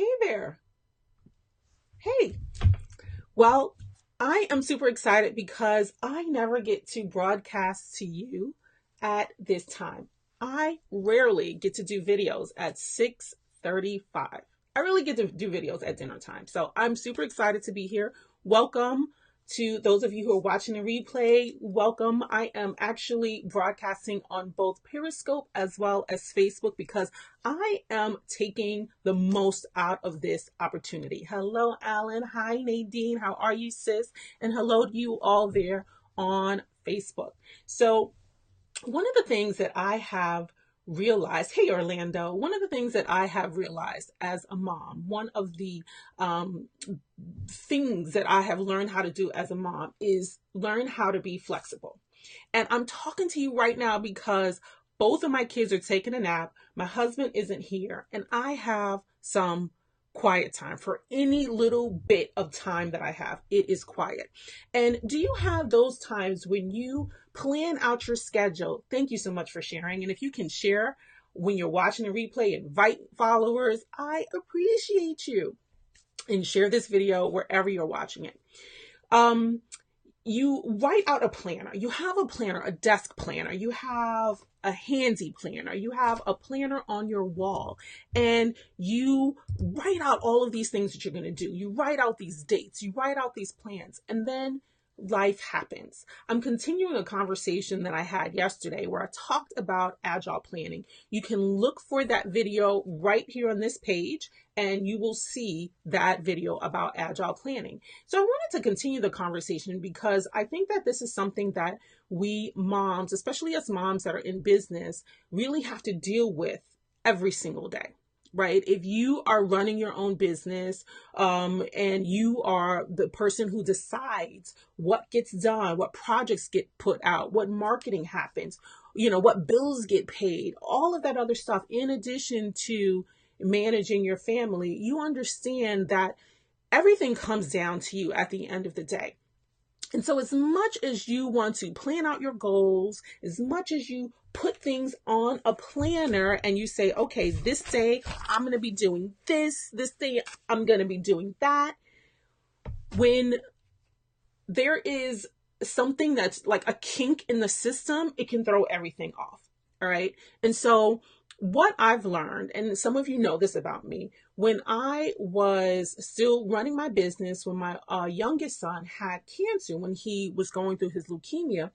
Hey there. Hey. Well, I am super excited because I never get to broadcast to you at this time. I rarely get to do videos at 6:35. I really get to do videos at dinner time. So I'm super excited to be here. Welcome to those of you who are watching the replay. Welcome. I am actually broadcasting on both Periscope as well as Facebook because I am taking the most out of this opportunity. Hello, Alan. Hi, Nadine. How are you, sis? And hello to you all there on Facebook. So, one of the things that I have realized, hey Orlando, one of the things that I have realized as a mom, one of the um, things that I have learned how to do as a mom is learn how to be flexible. And I'm talking to you right now because both of my kids are taking a nap. My husband isn't here, and I have some quiet time. For any little bit of time that I have, it is quiet. And do you have those times when you plan out your schedule? Thank you so much for sharing. And if you can share when you're watching the replay, invite followers. I appreciate you. And share this video wherever you're watching it. Um, you write out a planner. You have a planner, a desk planner. You have a handy planner. You have a planner on your wall. And you write out all of these things that you're going to do. You write out these dates. You write out these plans. And then life happens. I'm continuing a conversation that I had yesterday where I talked about agile planning. You can look for that video right here on this page and you will see that video about agile planning. So I wanted to continue the conversation because I think that this is something that we moms, especially as moms that are in business, really have to deal with every single day. Right? If you are running your own business and you are the person who decides what gets done, what projects get put out, what marketing happens, what bills get paid, all of that other stuff, in addition to managing your family, you understand that everything comes down to you at the end of the day. And so as much as you want to plan out your goals, as much as you put things on a planner and you say, okay, this day I'm going to be doing this day I'm going to be doing that. When there is something that's like a kink in the system, it can throw everything off. All right. And so what I've learned, and some of you know this about me, when I was still running my business, when my youngest son had cancer, when he was going through his leukemia,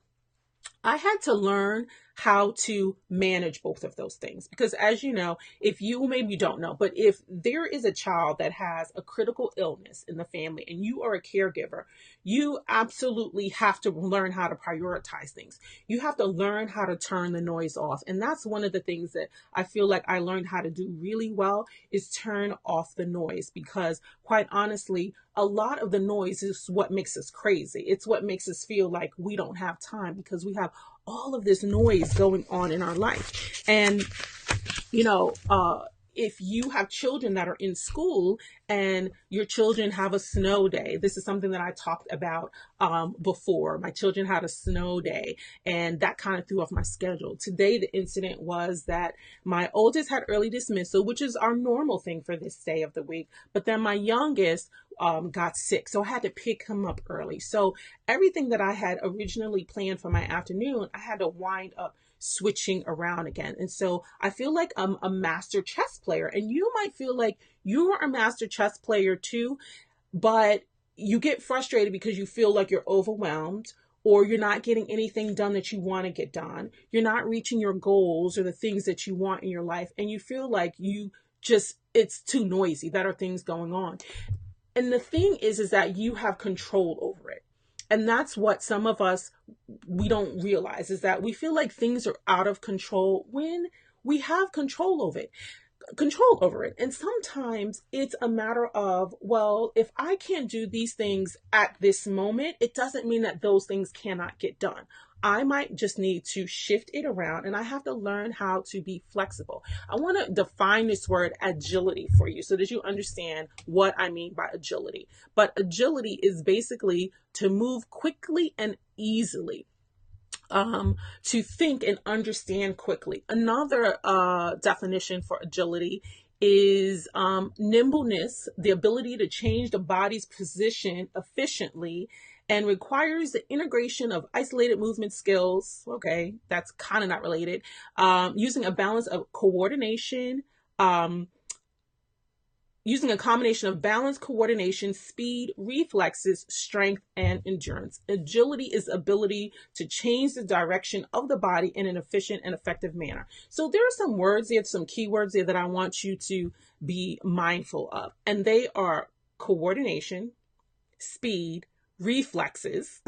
I had to learn how to manage both of those things. Because as you know, if you maybe don't know, but if there is a child that has a critical illness in the family and you are a caregiver, you absolutely have to learn how to prioritize things. You have to learn how to turn the noise off. And that's one of the things that I feel like I learned how to do really well is turn off the noise, because quite honestly, a lot of the noise is what makes us crazy. It's what makes us feel like we don't have time because we have all of this noise going on in our life. And, if you have children that are in school and your children have a snow day, this is something that I talked about before. My children had a snow day and that kind of threw off my schedule. Today, the incident was that my oldest had early dismissal, which is our normal thing for this day of the week. But then my youngest got sick. So I had to pick him up early. So everything that I had originally planned for my afternoon, I had to wind up switching around again. And so I feel like I'm a master chess player, and you might feel like you are a master chess player too, but you get frustrated because you feel like you're overwhelmed or you're not getting anything done that you want to get done. You're not reaching your goals or the things that you want in your life. And you feel like it's too noisy. That are things going on. And the thing is that you have control over it. And that's what some of us, we don't realize, is that we feel like things are out of control when we have control over it. And sometimes it's a matter of, well, if I can't do these things at this moment, it doesn't mean that those things cannot get done. I might just need to shift it around, and I have to learn how to be flexible. I want to define this word agility for you so that you understand what I mean by agility. But agility is basically to move quickly and easily. To think and understand quickly. Another definition for agility is nimbleness, the ability to change the body's position efficiently, and requires the integration of isolated movement skills. Okay, that's kind of not related. Using a balance of coordination, um, using a combination of balance, coordination, speed, reflexes, strength, and endurance. Agility is ability to change the direction of the body in an efficient and effective manner. So there are some words there, some keywords there that I want you to be mindful of. And they are coordination, speed, reflexes,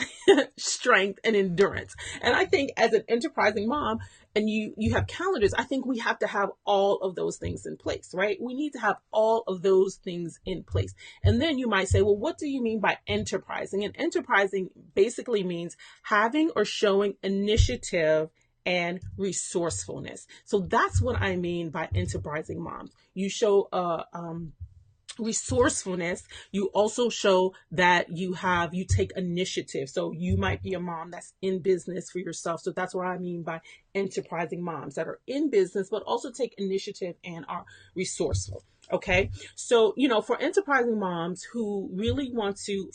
strength, and endurance. And I think as an enterprising mom, and you have calendars, I think we have to have all of those things in place, right? We need to have all of those things in place. And then you might say, well, what do you mean by enterprising? And enterprising basically means having or showing initiative and resourcefulness. So that's what I mean by enterprising moms. You show resourcefulness. You also show that you take initiative. So you might be a mom that's in business for yourself. So that's what I mean by enterprising moms, that are in business but also take initiative and are resourceful. Okay, so for enterprising moms who really want to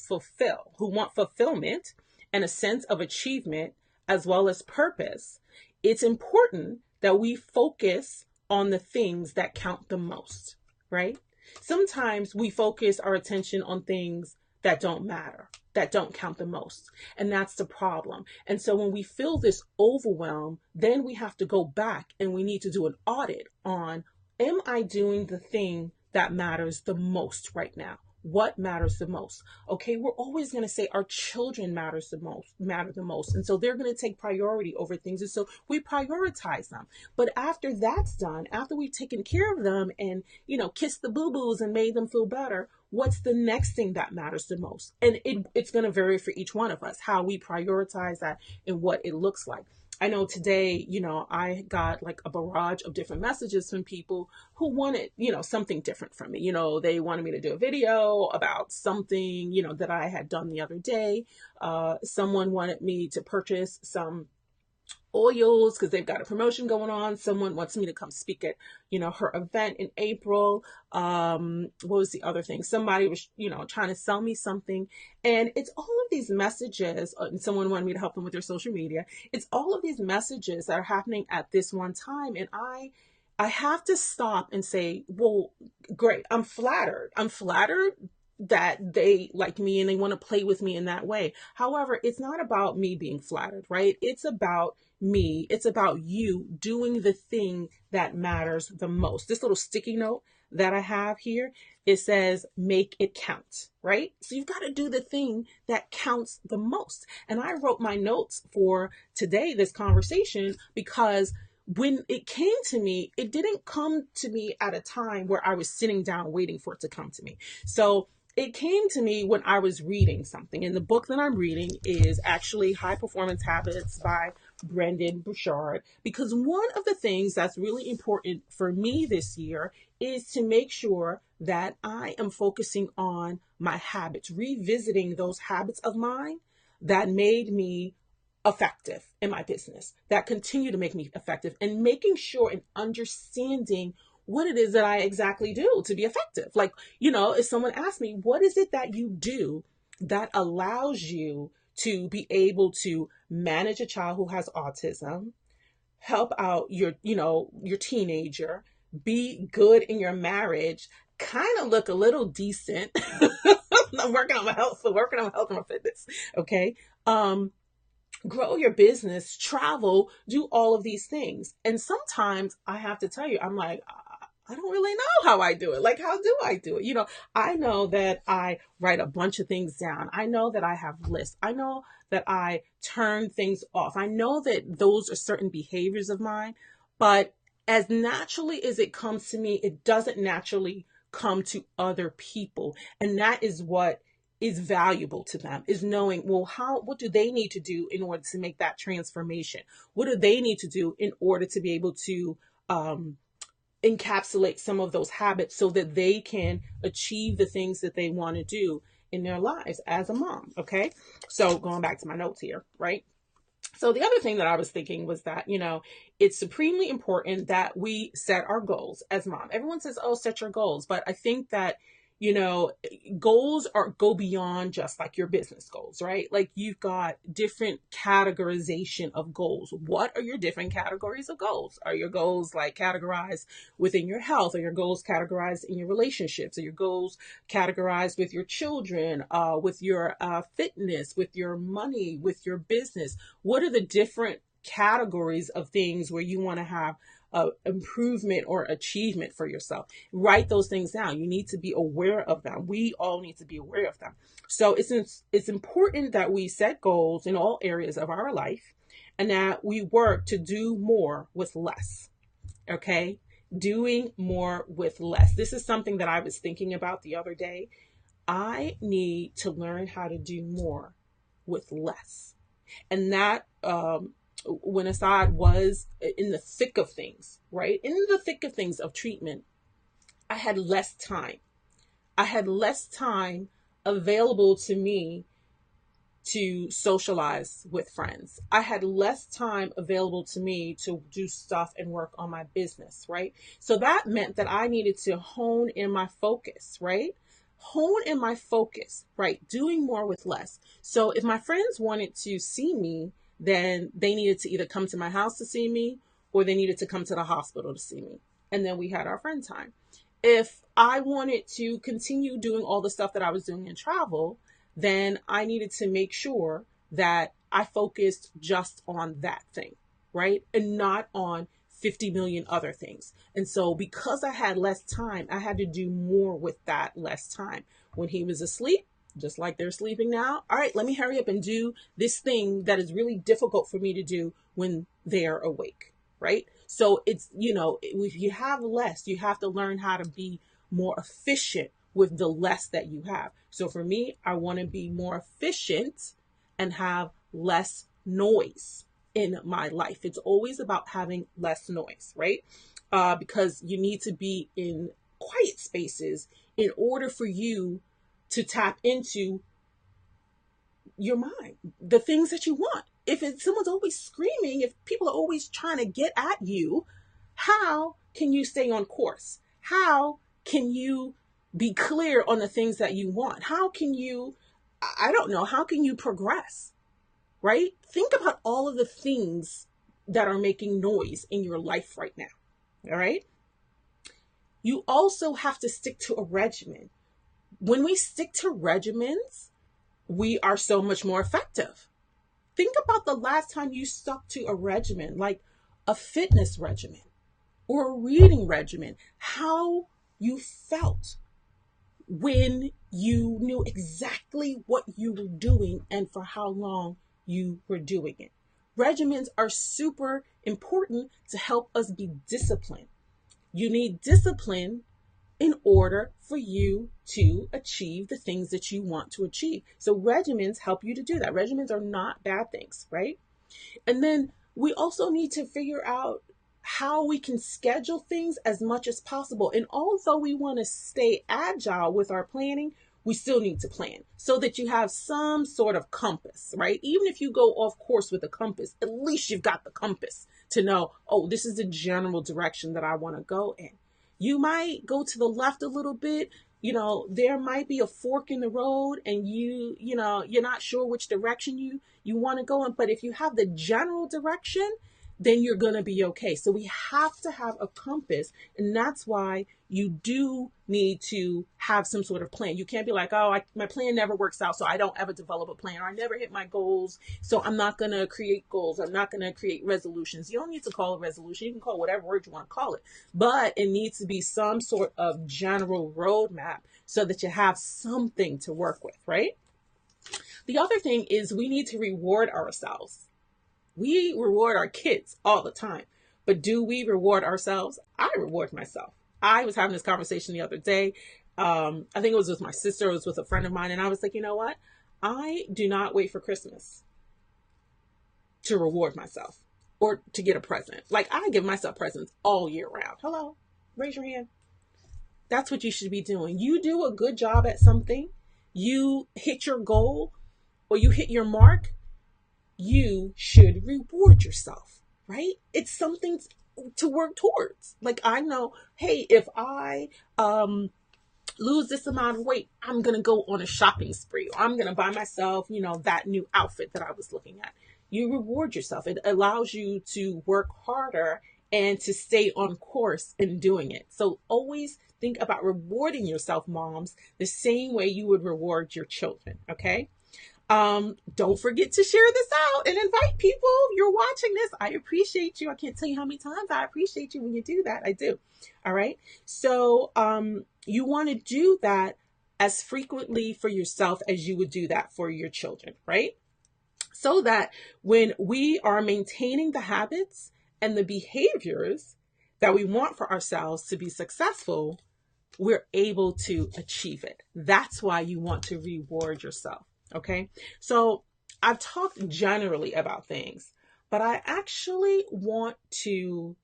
who want fulfillment and a sense of achievement as well as purpose, it's important that we focus on the things that count the most, right? Sometimes we focus our attention on things that don't matter, that don't count the most. And that's the problem. And so when we feel this overwhelm, then we have to go back and we need to do an audit on, am I doing the thing that matters the most right now? What matters the most? Okay, we're always going to say our children matter the most. And so they're going to take priority over things. And so we prioritize them. But after that's done, after we've taken care of them and, kissed the boo-boos and made them feel better, what's the next thing that matters the most? And it's going to vary for each one of us, how we prioritize that and what it looks like. I know today, I got like a barrage of different messages from people who wanted, something different from me. They wanted me to do a video about something, that I had done the other day. Someone wanted me to purchase some oils because they've got a promotion going on. Someone wants me to come speak at, her event in April. What was the other thing? Somebody was, trying to sell me something. And it's all of these messages, and someone wanted me to help them with their social media. It's all of these messages that are happening at this one time. And I have to stop and say, well, great. I'm flattered. I'm flattered that they like me and they want to play with me in that way. However, it's not about me being flattered, right? It's about me. It's about you doing the thing that matters the most. This little sticky note that I have here, it says, make it count, right? So you've got to do the thing that counts the most. And I wrote my notes for today, this conversation, because when it came to me, it didn't come to me at a time where I was sitting down waiting for it to come to me. So it came to me when I was reading something. And the book that I'm reading is actually High Performance Habits by Brendon Burchard, because one of the things that's really important for me this year is to make sure that I am focusing on my habits, revisiting those habits of mine that made me effective in my business, that continue to make me effective, and making sure and understanding what it is that I exactly do to be effective. Like, if someone asks me, what is it that you do that allows you to be able to manage a child who has autism, help out your teenager, be good in your marriage, kind of look a little decent. I'm working on my health and my fitness. Okay. Grow your business, travel, do all of these things. And sometimes I have to tell you, I'm like, I don't really know how I do it. Like, how do I do it? I know that I write a bunch of things down. I know that I have lists. I know that I turn things off. I know that those are certain behaviors of mine, but as naturally as it comes to me, it doesn't naturally come to other people. And that is what is valuable to them, is knowing, well, what do they need to do in order to make that transformation? What do they need to do in order to be able to, encapsulate some of those habits so that they can achieve the things that they want to do in their lives as a mom. Okay. So going back to my notes here, right? So the other thing that I was thinking was that, it's supremely important that we set our goals as mom. Everyone says, oh, set your goals. But I think that, you know, goals go beyond just like your business goals, right? Like you've got different categorization of goals. What are your different categories of goals? Are your goals like categorized within your health? Are your goals categorized in your relationships? Are your goals categorized with your children, with your fitness, with your money, with your business? What are the different categories of things where you want to have improvement or achievement for yourself? Write those things down. You need to be aware of them. We all need to be aware of them. So it's important that we set goals in all areas of our life and that we work to do more with less. Okay? Doing more with less. This is something that I was thinking about the other day. I need to learn how to do more with less. And that, when Assad was in the thick of things, right? In the thick of things of treatment, I had less time. I had less time available to me to socialize with friends. I had less time available to me to do stuff and work on my business, right? So that meant that I needed to hone in my focus, right? Hone in my focus, right? Doing more with less. So if my friends wanted to see me, then they needed to either come to my house to see me or they needed to come to the hospital to see me. And then we had our friend time. If I wanted to continue doing all the stuff that I was doing in travel, then I needed to make sure that I focused just on that thing, right? And not on 50 million other things. And so because I had less time, I had to do more with that less time. When he was asleep, just like they're sleeping now, all right, let me hurry up and do this thing that is really difficult for me to do when they're awake, right? So it's, if you have less, you have to learn how to be more efficient with the less that you have. So for me, I want to be more efficient and have less noise in my life. It's always about having less noise, right? Because you need to be in quiet spaces in order for you to tap into your mind, the things that you want. If someone's always screaming, if people are always trying to get at you, how can you stay on course? How can you be clear on the things that you want? How can you, I don't know, how can you progress, right? Think about all of the things that are making noise in your life right now, all right? You also have to stick to a regimen. When we stick to regimens, we are so much more effective. Think about the last time you stuck to a regimen, like a fitness regimen or a reading regimen, how you felt when you knew exactly what you were doing and for how long you were doing it. Regimens are super important to help us be disciplined. You need discipline in order for you to achieve the things that you want to achieve. So regimens help you to do that. Regimens are not bad things, right? And then we also need to figure out how we can schedule things as much as possible. And although we want to stay agile with our planning, we still need to plan so that you have some sort of compass, right? Even if you go off course with a compass, at least you've got the compass to know, oh, this is the general direction that I want to go in. You might go to the left a little bit. There might be a fork in the road and you're not sure which direction you want to go in. But if you have the general direction, then you're going to be okay. So we have to have a compass. And that's why you do need to have some sort of plan. You can't be like, oh, my plan never works out, so I don't ever develop a plan. Or I never hit my goals, so I'm not going to create goals. I'm not going to create resolutions. You don't need to call it resolution. You can call it whatever word you want to call it. But it needs to be some sort of general roadmap so that you have something to work with, right? The other thing is we need to reward ourselves. We reward our kids all the time, but do we reward ourselves? I reward myself. I was having this conversation the other day. I think it was with my sister, it was with a friend of mine, and I was like, you know what? I do not wait for Christmas to reward myself or to get a present. Like, I give myself presents all year round. Hello, raise your hand. That's what you should be doing. You do a good job at something, you hit your goal or you hit your mark, you should reward yourself, right? It's something to work towards. Like I know, hey, if I lose this amount of weight, I'm going to go on a shopping spree, or I'm going to buy myself, that new outfit that I was looking at. You reward yourself. It allows you to work harder and to stay on course in doing it. So always think about rewarding yourself, moms, the same way you would reward your children. Okay. Don't forget to share this out and invite people. You're watching this. I appreciate you. I can't tell you how many times I appreciate you when you do that. I do. All right. So, you want to do that as frequently for yourself as you would do that for your children, right? So that when we are maintaining the habits and the behaviors that we want for ourselves to be successful, we're able to achieve it. That's why you want to reward yourself. Okay. So I've talked generally about things, but I actually want to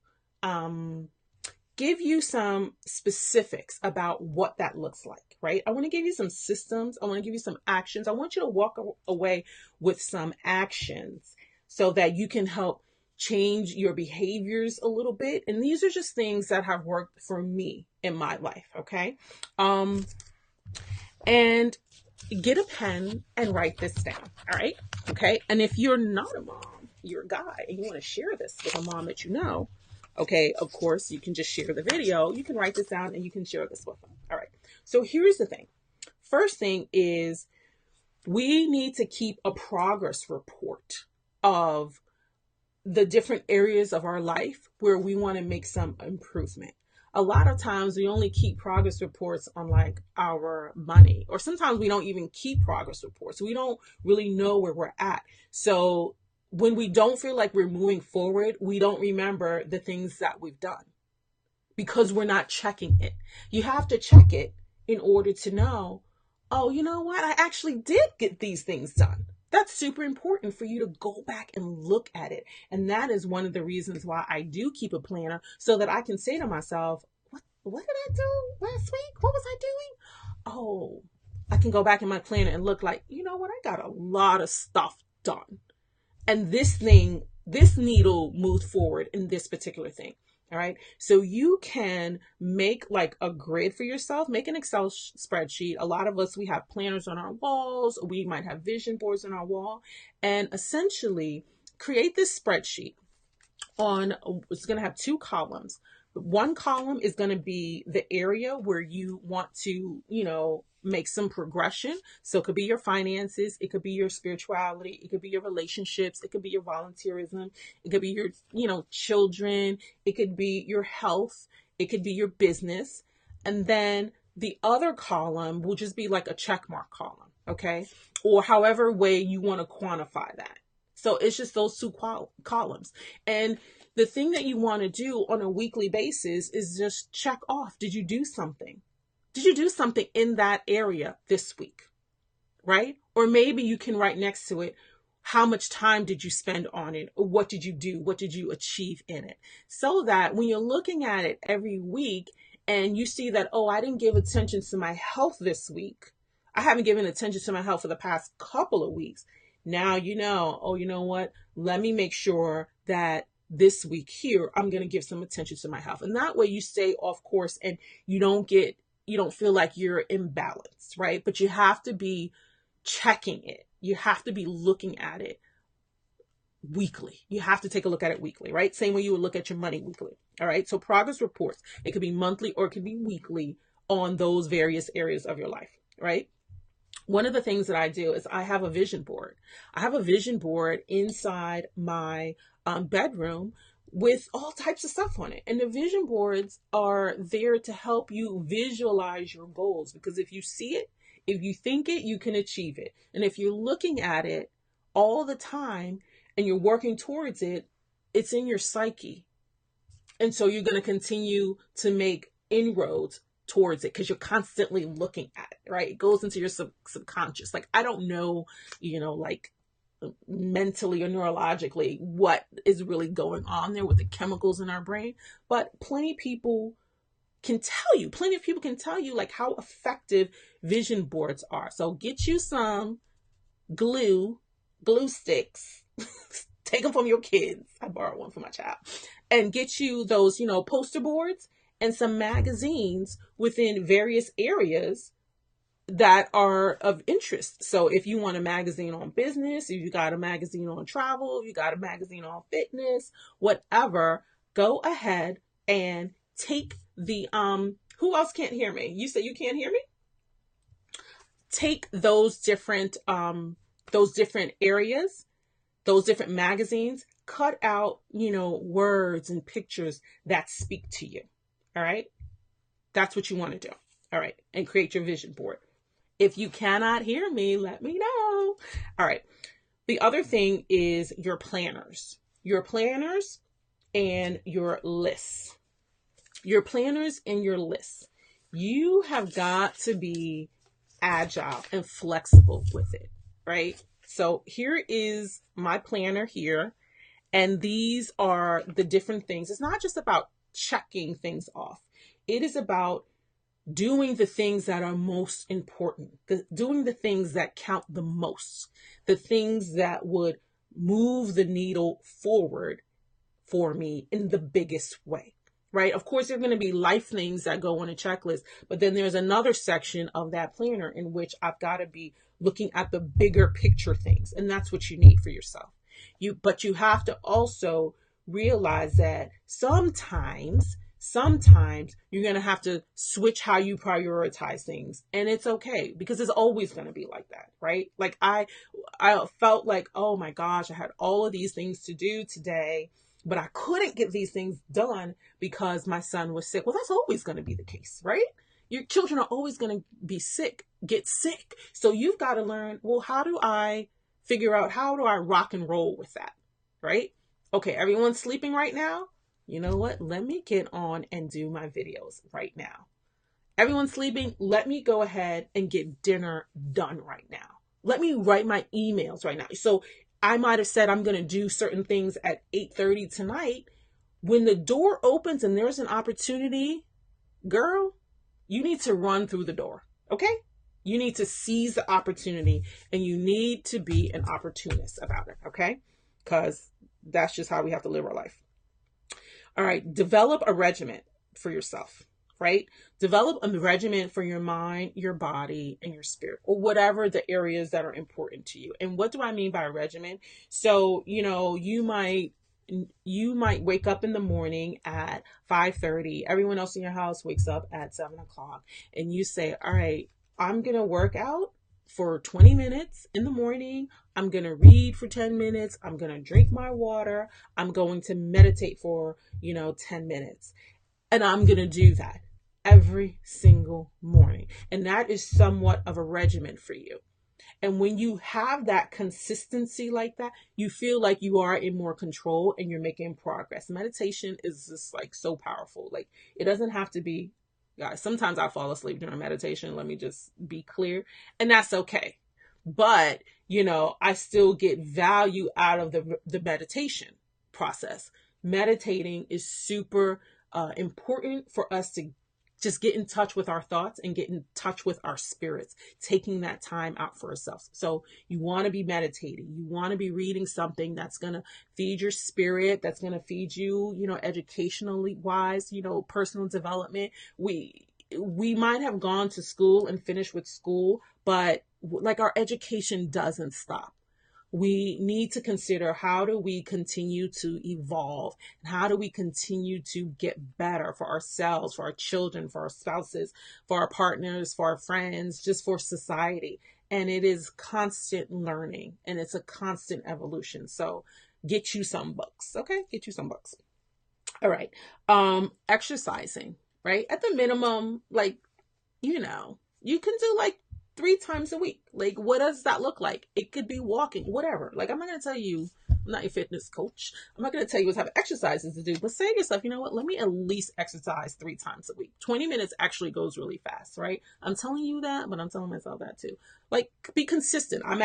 give you some specifics about what that looks like, right? I want to give you some systems. I want to give you some actions. I want you to walk away with some actions so that you can help change your behaviors a little bit. And these are just things that have worked for me in my life. Okay. And get a pen and write this down. All right. Okay. And if you're not a mom, you're a guy, and you want to share this with a mom that you know, okay, of course, you can just share the video. You can write this down and you can share this with them. All right. So here's the thing. First thing is we need to keep a progress report of the different areas of our life where we want to make some improvement. A lot of times we only keep progress reports on like our money, or sometimes we don't even keep progress reports. We don't really know where we're at. So when we don't feel like we're moving forward, we don't remember the things that we've done because we're not checking it. You have to check it in order to know, oh, you know what? I actually did get these things done. That's super important for you to go back and look at it. And that is one of the reasons why I do keep a planner, so that I can say to myself, what did I do last week? What was I doing? Oh, I can go back in my planner and look like, you know what? I got a lot of stuff done. And this needle moved forward in this particular thing. All right. So you can make like a grid for yourself, make an Excel spreadsheet. A lot of us, we have planners on our walls. We might have vision boards on our wall, and essentially create this spreadsheet it's going to have two columns. One column is going to be the area where you want to, make some progression. So it could be your finances, it could be your spirituality, it could be your relationships, it could be your volunteerism, it could be your, children, it could be your health, it could be your business. And then the other column will just be like a check mark column, okay? Or however way you want to quantify that. So it's just those two columns. And the thing that you want to do on a weekly basis is just check off. Did you do something? Did you do something in that area this week? Right? Or maybe you can write next to it, how much time did you spend on it? Or what did you do? What did you achieve in it? So that when you're looking at it every week and you see that, oh, I didn't give attention to my health this week. I haven't given attention to my health for the past couple of weeks. Now, oh, you know what? Let me make sure that this week here, I'm going to give some attention to my health. And that way you stay off course and you don't feel like you're imbalanced, right? But you have to be checking it. You have to be looking at it weekly. You have to take a look at it weekly, right? Same way you would look at your money weekly. All right. So progress reports, it could be monthly or it could be weekly on those various areas of your life, right? One of the things that I do is I have a vision board. I have a vision board inside my bedroom with all types of stuff on it. And the vision boards are there to help you visualize your goals, because if you see it, if you think it, you can achieve it. And if you're looking at it all the time and you're working towards it, it's in your psyche. And so you're going to continue to make inroads towards it because you're constantly looking at it, right? It goes into your subconscious. Like, I don't know, like mentally or neurologically what is really going on there with the chemicals in our brain, but plenty of people can tell you like how effective vision boards are. So get you some glue sticks, Take them from your kids. I borrowed one from my child. And get you those, poster boards and some magazines within various areas that are of interest. So if you want a magazine on business, if you got a magazine on travel, you got a magazine on fitness, whatever, go ahead and take the who else can't hear me? You say you can't hear me? Take those different areas, those different magazines, cut out, words and pictures that speak to you. All right? That's what you want to do. All right. And create your vision board. If you cannot hear me, let me know. All right. The other thing is your planners and your lists. Your planners and your lists. You have got to be agile and flexible with it, right? So here is my planner here. And these are the different things. It's not just about checking things off. It is about doing the things that are most important, doing the things that count the most, the things that would move the needle forward for me in the biggest way, right? Of course, there are going to be life things that go on a checklist, but then there's another section of that planner in which I've got to be looking at the bigger picture things. And that's what you need for yourself. But you have to also realize that sometimes you're going to have to switch how you prioritize things. And it's okay, because it's always going to be like that, right? Like I felt like, oh my gosh, I had all of these things to do today, but I couldn't get these things done because my son was sick. Well, that's always going to be the case, right? Your children are always going to get sick. So you've got to learn, well, how do I rock and roll with that, right? Okay, everyone's sleeping right now. You know what? Let me get on and do my videos right now. Everyone's sleeping. Let me go ahead and get dinner done right now. Let me write my emails right now. So I might have said I'm going to do certain things at 8:30 tonight. When the door opens and there's an opportunity, girl, you need to run through the door. Okay? You need to seize the opportunity, and you need to be an opportunist about it. Okay? Because that's just how we have to live our life. All right, develop a regimen for yourself, right? Develop a regimen for your mind, your body, and your spirit, or whatever the areas that are important to you. And what do I mean by a regimen? So, you might wake up in the morning at 5:30. Everyone else in your house wakes up at 7:00, and you say, all right, I'm going to work out for 20 minutes in the morning. I'm going to read for 10 minutes. I'm going to drink my water. I'm going to meditate for, 10 minutes. And I'm going to do that every single morning. And that is somewhat of a regimen for you. And when you have that consistency like that, you feel like you are in more control and you're making progress. Meditation is just like so powerful. Like, it doesn't have to be, guys, sometimes I fall asleep during meditation. Let me just be clear. And that's okay. But, I still get value out of the meditation process. Meditating is super important for us to just get in touch with our thoughts and get in touch with our spirits, taking that time out for ourselves. So you want to be meditating. You want to be reading something that's going to feed your spirit, that's going to feed you, educationally wise, personal development. We might have gone to school and finished with school, but like, our education doesn't stop. We need to consider, how do we continue to evolve, and how do we continue to get better for ourselves, for our children, for our spouses, for our partners, for our friends, just for society. And it is constant learning, and it's a constant evolution. So get you some books. Okay. Get you some books. All right. Exercising, right? At the minimum, like, you can do like 3 times a week. Like, what does that look like? It could be walking, whatever. Like, I'm not going to tell you, I'm not your fitness coach. I'm not going to tell you what type of exercises to do, but say to yourself, you know what? Let me at least exercise 3 times a week. 20 minutes actually goes really fast, right? I'm telling you that, but I'm telling myself that too. Like, be consistent. I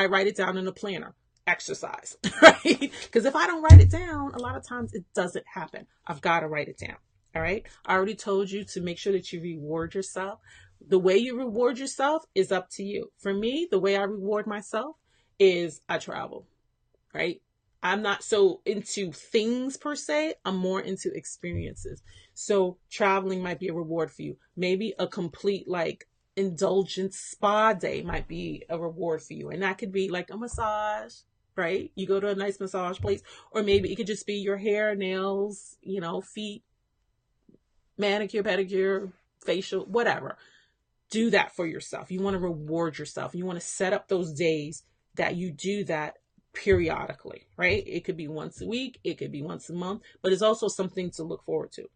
write it down in a planner. Exercise, right? Because if I don't write it down, a lot of times it doesn't happen. I've got to write it down. All right. I already told you to make sure that you reward yourself. The way you reward yourself is up to you. For me, the way I reward myself is I travel. right? I'm not so into things per se. I'm more into experiences. So traveling might be a reward for you. Maybe a complete like indulgent spa day might be a reward for you. And that could be like a massage, right? You go to a nice massage place, or maybe it could just be your hair, nails, feet, manicure, pedicure, facial, whatever. Do that for yourself. You want to reward yourself. You want to set up those days that you do that periodically, right? It could be once a week, it could be once a month, but it's also something to look forward to.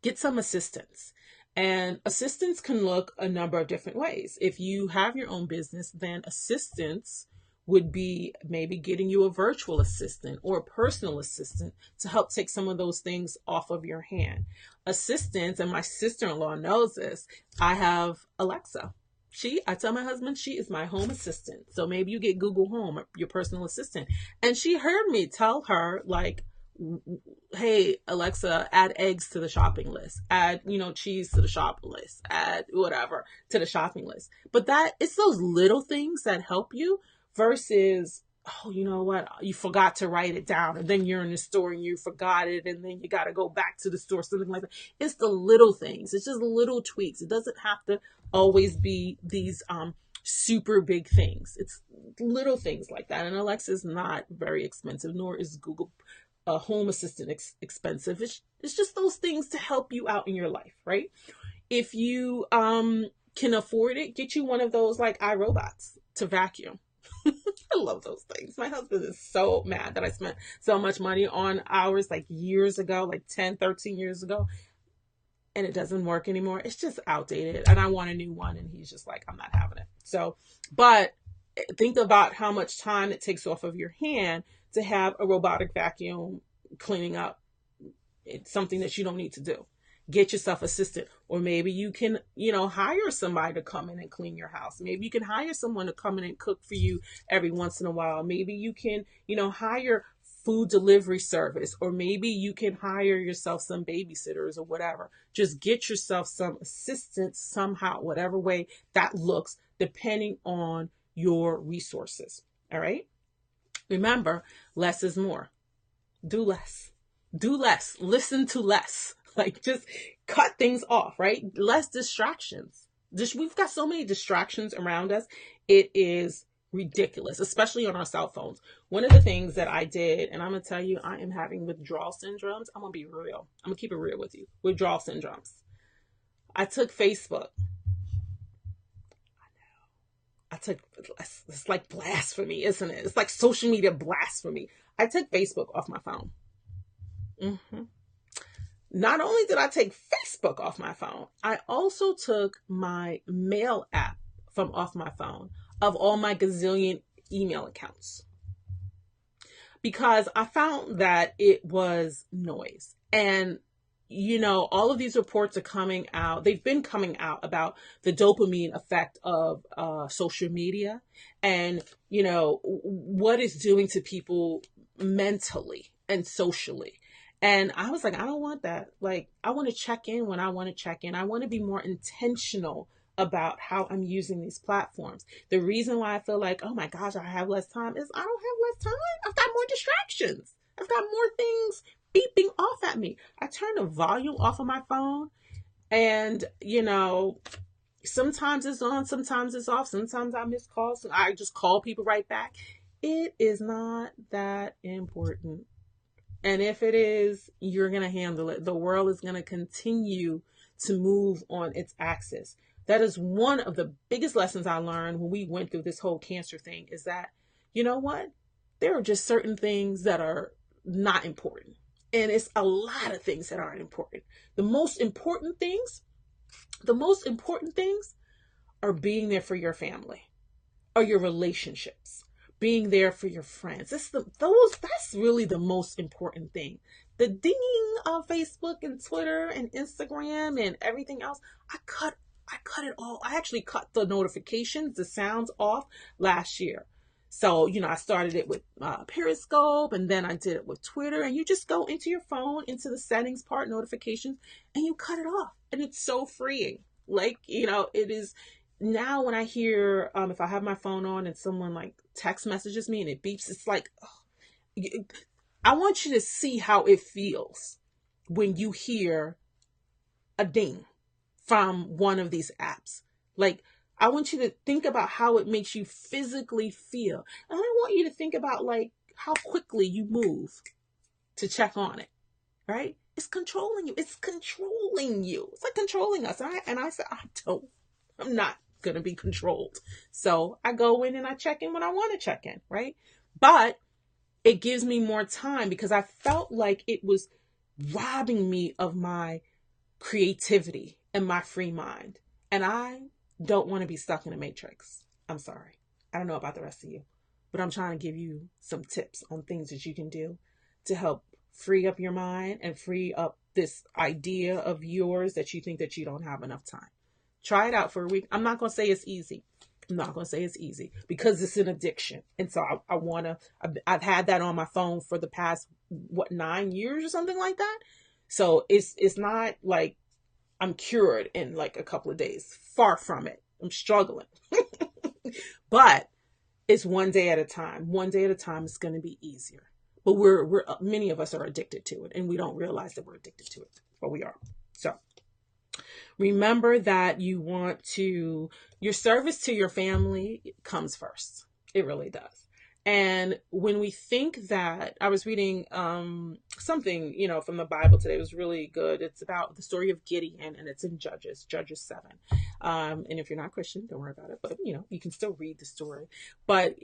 Get some assistance. And assistance can look a number of different ways. If you have your own business, then assistance would be maybe getting you a virtual assistant or a personal assistant to help take some of those things off of your hand. Assistance, and my sister-in-law knows this, I have Alexa. I tell my husband, she is my home assistant. So maybe you get Google Home, your personal assistant. And she heard me tell her, like, hey, Alexa, add eggs to the shopping list, add, cheese to the shopping list, add whatever to the shopping list. But it's those little things that help you versus, oh, you know what, you forgot to write it down, and then you're in the store and you forgot it, and then you got to go back to the store, something like that. It's the little things. It's just little tweaks. It doesn't have to always be these super big things. It's little things like that. And Alexa is not very expensive, nor is Google Home Assistant expensive. It's just those things to help you out in your life, right? If you can afford it, get you one of those like iRobots to vacuum. I love those things. My husband is so mad that I spent so much money on ours like years ago, like 10, 13 years ago, and it doesn't work anymore. It's just outdated, and I want a new one, and he's just like, I'm not having it. So, but think about how much time it takes off of your hand to have a robotic vacuum cleaning up. It's something that you don't need to do. Get yourself assistant, or maybe you can, hire somebody to come in and clean your house. Maybe you can hire someone to come in and cook for you every once in a while. Maybe you can, hire food delivery service, or maybe you can hire yourself some babysitters or whatever. Just get yourself some assistance somehow, whatever way that looks, depending on your resources. All right. Remember, less is more. Do less. Do less. Listen to less. Like, just cut things off, right? Less distractions. We've got so many distractions around us. It is ridiculous, especially on our cell phones. One of the things that I did, and I'm going to tell you, I am having withdrawal syndromes. I'm going to be real. I'm going to keep it real with you. Withdrawal syndromes. I took Facebook. It's like blasphemy, isn't it? It's like social media blasphemy. I took Facebook off my phone. Mm-hmm. Not only did I take Facebook off my phone, I also took my mail app from off my phone of all my gazillion email accounts, because I found that it was noise. And, all of these reports are coming out. They've been coming out about the dopamine effect of social media and, what it's doing to people mentally and socially. And I was like, I don't want that. Like, I want to check in when I want to check in. I want to be more intentional about how I'm using these platforms. The reason why I feel like, oh my gosh, I have less time is I don't have less time. I've got more distractions. I've got more things beeping off at me. I turn the volume off of my phone, and, sometimes it's on, sometimes it's off. Sometimes I miss calls. So I just call people right back. It is not that important. And if it is, you're going to handle it. The world is going to continue to move on its axis. That is one of the biggest lessons I learned when we went through this whole cancer thing, is that, you know what? There are just certain things that are not important. And it's a lot of things that aren't important. The most important things are being there for your family or your relationships, being there for your friends. That's really the most important thing. The dinging of Facebook and Twitter and Instagram and everything else, I cut it all. I actually cut the notifications, the sounds off last year. So, I started it with Periscope, and then I did it with Twitter. And you just go into your phone, into the settings part, notifications, and you cut it off. And it's so freeing. Like, it is now when I hear, if I have my phone on and someone like text messages me and it beeps, it's like, I want you to see how it feels when you hear a ding from one of these apps. Like, I want you to think about how it makes you physically feel. And I want you to think about like how quickly you move to check on it, right? It's controlling you. It's controlling you. It's like controlling us. And I said, I'm not going to be controlled. So I go in and I check in when I want to check in, right? But it gives me more time because I felt like it was robbing me of my creativity and my free mind. And I don't want to be stuck in a matrix. I'm sorry. I don't know about the rest of you, but I'm trying to give you some tips on things that you can do to help free up your mind and free up this idea of yours that you think that you don't have enough time. Try it out for a week. I'm not going to say it's easy. I'm not going to say it's easy because it's an addiction. And so I've had that on my phone for the past, 9 years or something like that. So it's not like I'm cured in like a couple of days. Far from it. I'm struggling. But it's one day at a time. One day at a time is going to be easier. But we're many of us are addicted to it and we don't realize that we're addicted to it, but we are. So remember that your service to your family comes first. It really does. And when we think that, I was reading something, from the Bible today. It was really good. It's about the story of Gideon, and it's in Judges 7. And if you're not Christian, don't worry about it. But you can still read the story. But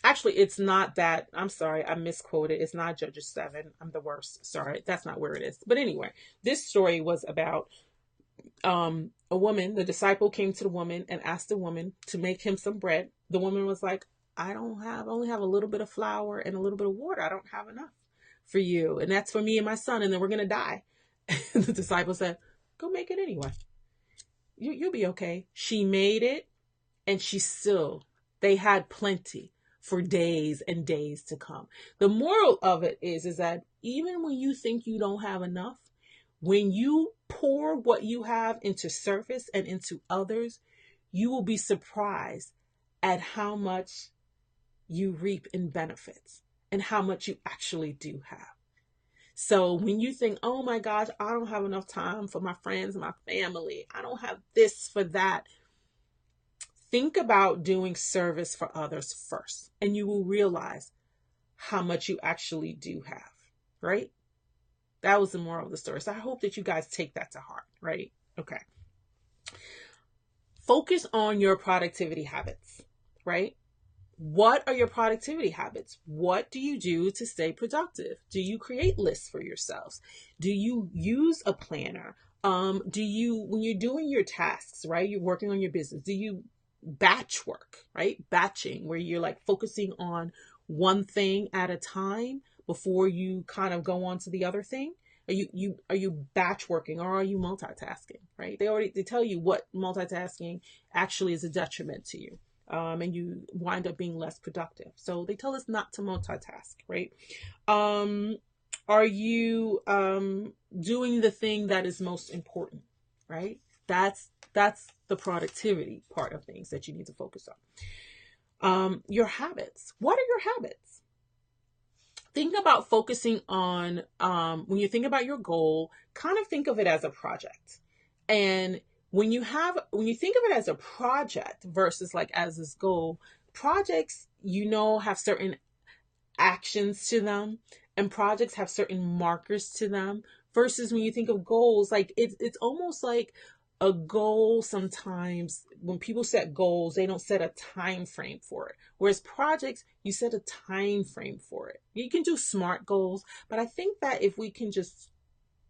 actually, it's not that. I'm sorry, I misquoted. It's not Judges 7. I'm the worst. Sorry, that's not where it is. But anyway, this story was about a woman. The disciple came to the woman and asked the woman to make him some bread. The woman was like, I only have a little bit of flour and a little bit of water. I don't have enough for you. And that's for me and my son. And then we're going to die. And the disciple said, go make it anyway. You'll be okay. She made it and they had plenty for days and days to come. The moral of it is that even when you think you don't have enough, when you pour what you have into service and into others, you will be surprised at how much you reap in benefits and how much you actually do have. So when you think, oh my gosh, I don't have enough time for my friends, my family, I don't have this for that, think about doing service for others first, and you will realize how much you actually do have, right? That was the moral of the story. So I hope that you guys take that to heart, right? Okay. Focus on your productivity habits, right? What are your productivity habits? What do you do to stay productive? Do you create lists for yourselves? Do you use a planner? When you're doing your tasks, right? You're working on your business. Do you batch work, right? Batching, where you're like focusing on one thing at a time before you kind of go on to the other thing? Are you batch working, or are you multitasking, right? They tell you what multitasking actually is a detriment to you. And you wind up being less productive. So they tell us not to multitask, right? Are you doing the thing that is most important, right? That's the productivity part of things that you need to focus on. Your habits. What are your habits? Think about focusing on, when you think about your goal, kind of think of it as a project. And when you think of it as a project versus like as this goal, projects, have certain actions to them, and projects have certain markers to them, versus when you think of goals, like it's almost like a goal. Sometimes when people set goals, they don't set a time frame for it. Whereas projects, you set a time frame for it. You can do SMART goals, but I think that if we can just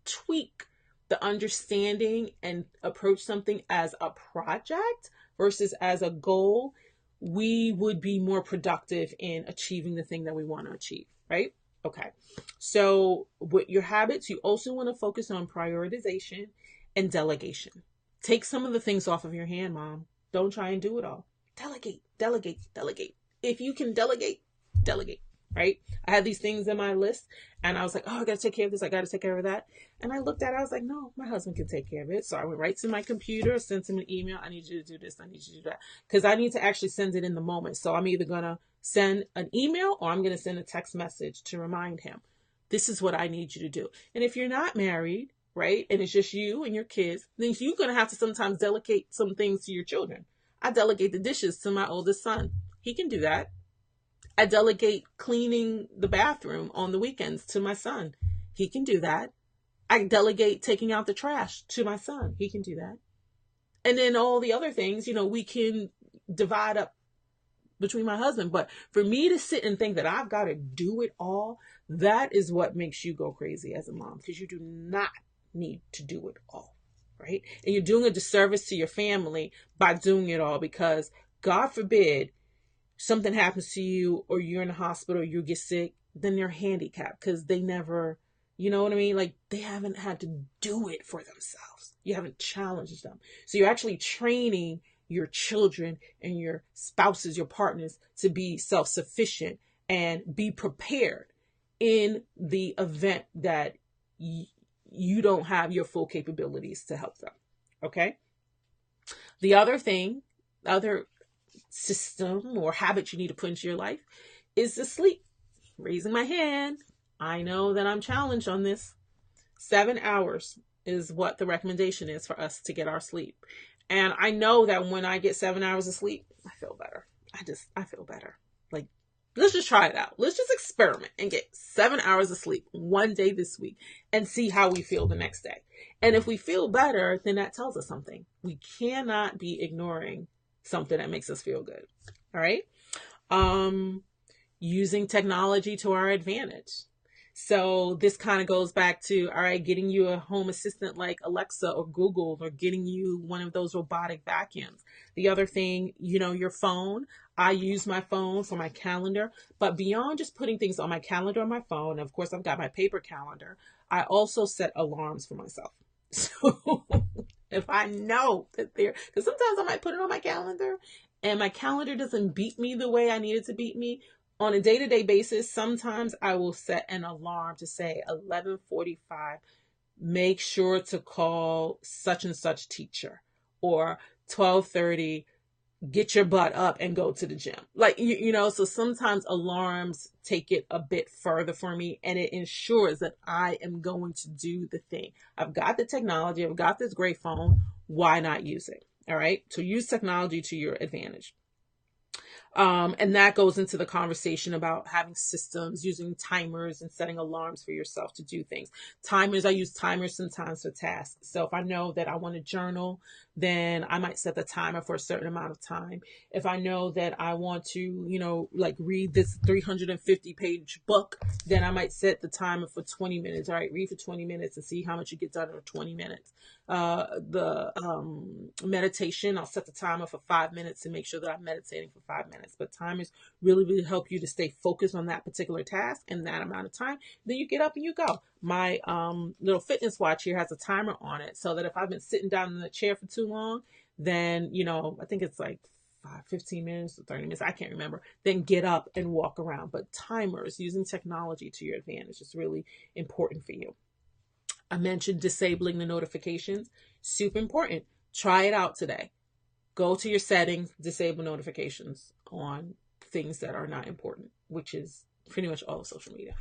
tweak the understanding and approach something as a project versus as a goal, we would be more productive in achieving the thing that we want to achieve, right? Okay. So with your habits, you also want to focus on prioritization and delegation. Take some of the things off of your hand, Mom. Don't try and do it all. Delegate, delegate, delegate. If you can delegate, delegate. right? I had these things in my list and I was like, oh, I got to take care of this. I got to take care of that. And I looked at it. I was like, no, my husband can take care of it. So I went right to my computer, sent him an email. I need you to do this. I need you to do that. Because I need to actually send it in the moment. So I'm either going to send an email or I'm going to send a text message to remind him, this is what I need you to do. And if you're not married, right, and it's just you and your kids, then you're going to have to sometimes delegate some things to your children. I delegate the dishes to my oldest son. He can do that. I delegate cleaning the bathroom on the weekends to my son. He can do that. I delegate taking out the trash to my son. He can do that. And then all the other things, we can divide up between my husband. But for me to sit and think that I've got to do it all, that is what makes you go crazy as a mom, because you do not need to do it all, right? And you're doing a disservice to your family by doing it all, because God forbid something happens to you or you're in the hospital or you get sick, then they're handicapped because they never, you know what I mean? Like, they haven't had to do it for themselves. You haven't challenged them. So you're actually training your children and your spouses, your partners, to be self-sufficient and be prepared in the event that you don't have your full capabilities to help them. Okay. The other system or habit you need to put into your life is the sleep. Raising my hand, I know that I'm challenged on this. 7 hours is what the recommendation is for us to get our sleep. And I know that when I get 7 hours of sleep, I feel better. I feel better. Like, let's just try it out. Let's just experiment and get 7 hours of sleep one day this week and see how we feel the next day. And if we feel better, then that tells us something. We cannot be ignoring something that makes us feel good. All right. Using technology to our advantage. So this kind of goes back to, all right, getting you a home assistant like Alexa or Google, or getting you one of those robotic vacuums. The other thing, your phone. I use my phone for my calendar, but beyond just putting things on my calendar on my phone, of course, I've got my paper calendar. I also set alarms for myself. So if I know that because sometimes I might put it on my calendar and my calendar doesn't beat me the way I need it to beat me on a day-to-day basis. Sometimes I will set an alarm to say 11:45, make sure to call such and such teacher, or 12:30, get your butt up and go to the gym. Like, so sometimes alarms take it a bit further for me, and it ensures that I am going to do the thing. I've got the technology. I've got this great phone. Why not use it? All right. So use technology to your advantage. And that goes into the conversation about having systems, using timers and setting alarms for yourself to do things. Timers, I use timers sometimes for tasks. So if I know that I want to journal, then I might set the timer for a certain amount of time. If I know that I want to, like read this 350-page book, then I might set the timer for 20 minutes. All right, read for 20 minutes and see how much you get done in 20 minutes. The meditation, I'll set the timer for 5 minutes to make sure that I'm meditating for 5 minutes. But timers really help you to stay focused on that particular task in that amount of time. Then you get up and you go. My little fitness watch here has a timer on it, so that if I've been sitting down in the chair for too long, then, I think it's like 15 minutes or 30 minutes, I can't remember, then get up and walk around. But timers, using technology to your advantage, is really important for you. I mentioned disabling the notifications. Super important. Try it out today. Go to your settings, disable notifications on things that are not important, which is pretty much all of social media.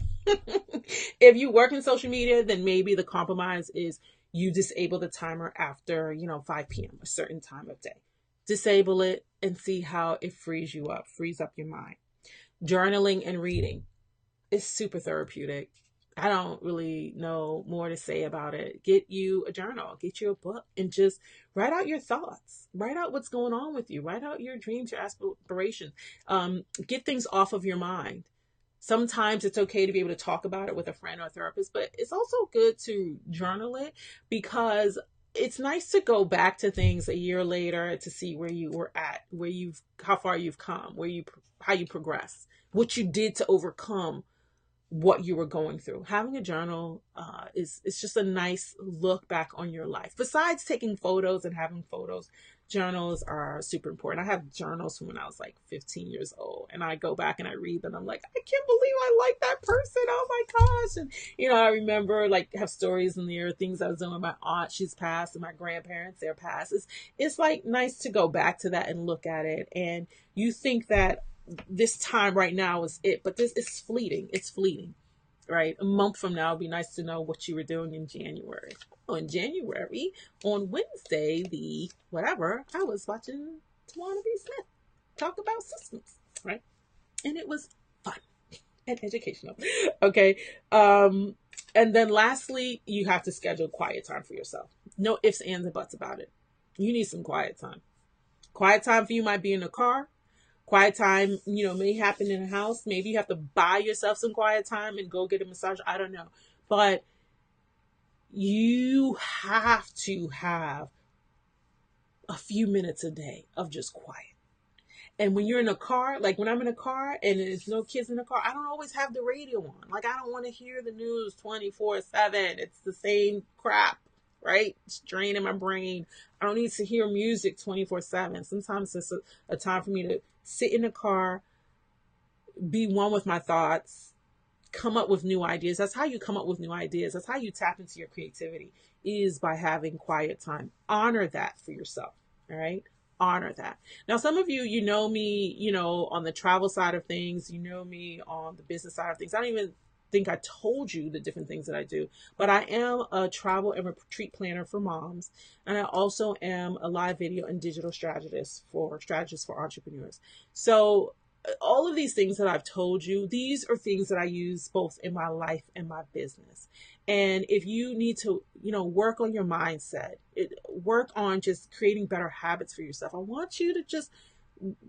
If you work in social media, then maybe the compromise is you disable the timer after, 5 p.m., a certain time of day. Disable it and see how it frees up your mind. Journaling and reading is super therapeutic. I don't really know more to say about it. Get you a journal, get you a book, and just write out your thoughts. Write out what's going on with you. Write out your dreams, your aspirations. Get things off of your mind. Sometimes it's okay to be able to talk about it with a friend or a therapist, but it's also good to journal it, because it's nice to go back to things a year later to see where you were at, how far you've come, how you progress, what you did to overcome what you were going through. Having a journal is just a nice look back on your life. Besides taking photos and having photos, journals are super important. I have journals from when I was like 15 years old, and I go back and I read them. I'm like, I can't believe I like that person. Oh my gosh. And, I remember like have stories in there, things I was doing with my aunt, she's passed, and my grandparents, they're passed. It's like nice to go back to that and look at it. And you think that this time right now is it, but this is fleeting. It's fleeting, right? A month from now, it'd be nice to know what you were doing in January. Oh, in January, on Wednesday, the whatever, I was watching Tawana B. Smith talk about systems, right? And it was fun and educational. Okay. And then lastly, you have to schedule quiet time for yourself. No ifs, ands, and buts about it. You need some quiet time. Quiet time for you might be in the car. Quiet time, may happen in a house. Maybe you have to buy yourself some quiet time and go get a massage. I don't know. But you have to have a few minutes a day of just quiet. And when you're in a car, like when I'm in a car and there's no kids in the car, I don't always have the radio on. Like I don't want to hear the news 24/7. It's the same crap, right? It's draining my brain. I don't need to hear music 24/7. Sometimes it's a time for me to sit in the car, be one with my thoughts, come up with new ideas. That's how you come up with new ideas. That's how you tap into your creativity, is by having quiet time. Honor that for yourself. All right. Honor that. Now, some of you, know me, on the travel side of things, me on the business side of things. I don't even think I told you the different things that I do, but I am a travel and retreat planner for moms. And I also am a live video and digital strategist for entrepreneurs. So all of these things that I've told you, these are things that I use both in my life and my business. And if you need to, work on your mindset, work on just creating better habits for yourself, I want you to just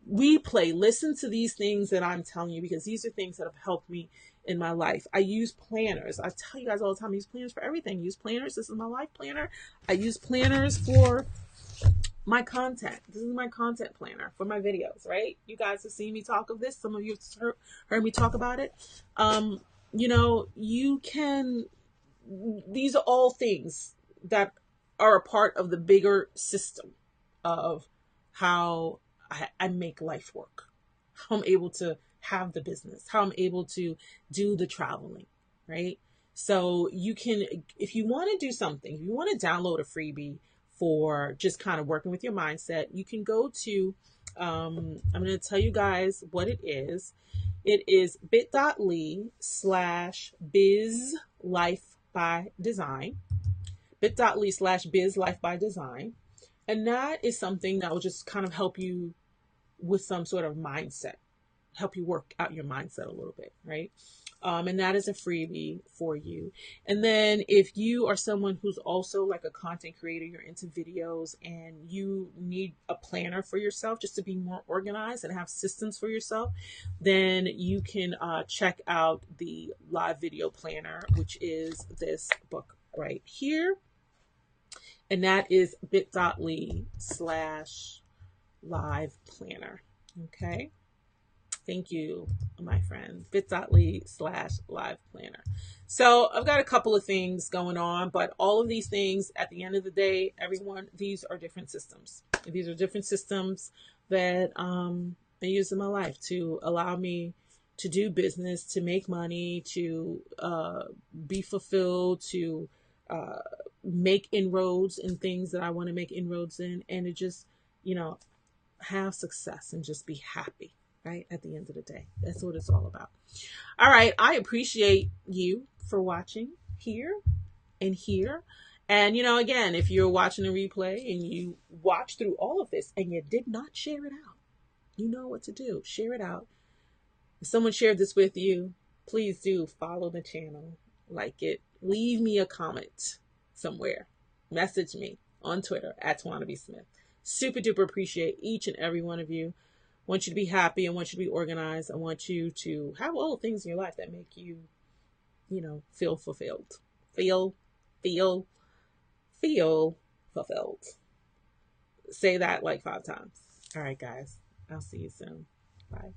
listen to these things that I'm telling you, because these are things that have helped me in my life. I use planners. I tell you guys all the time, I use planners for everything. I use planners. This is my life planner. I use planners for my content. This is my content planner for my videos, right? You guys have seen me talk of this. Some of you have heard me talk about it. You can, these are all things that are a part of the bigger system of how I make life work, how I'm able to have the business, how I'm able to do the traveling, right? So you can, if you want to do something, if you want to download a freebie for just kind of working with your mindset, you can go to, I'm going to tell you guys what it is. It is bit.ly/biz life by design, bit.ly/biz life by design. And that is something that will just kind of help you with some sort of mindset, help you work out your mindset a little bit, right? And that is a freebie for you. And then if you are someone who's also like a content creator, you're into videos and you need a planner for yourself just to be more organized and have systems for yourself, then you can check out the live video planner, which is this book right here. And that is bit.ly/live planner. Okay. Thank you, my friend. bit.ly/live planner. So I've got a couple of things going on, but all of these things at the end of the day, everyone, these are different systems. These are different systems that I use in my life to allow me to do business, to make money, to be fulfilled, to make inroads in things that I want to make inroads in, and to just, have success and just be happy. Right? At the end of the day, that's what it's all about. All right. I appreciate you for watching here and here. And, again, if you're watching a replay and you watch through all of this and you did not share it out, you know what to do. Share it out. If someone shared this with you, please do follow the channel, like it, leave me a comment somewhere, message me on Twitter at Tawana B. Smith. Super duper appreciate each and every one of you. I want you to be happy. I want you to be organized. I want you to have all the things in your life that make you, feel fulfilled. Feel fulfilled. Say that like 5 times. All right, guys. I'll see you soon. Bye.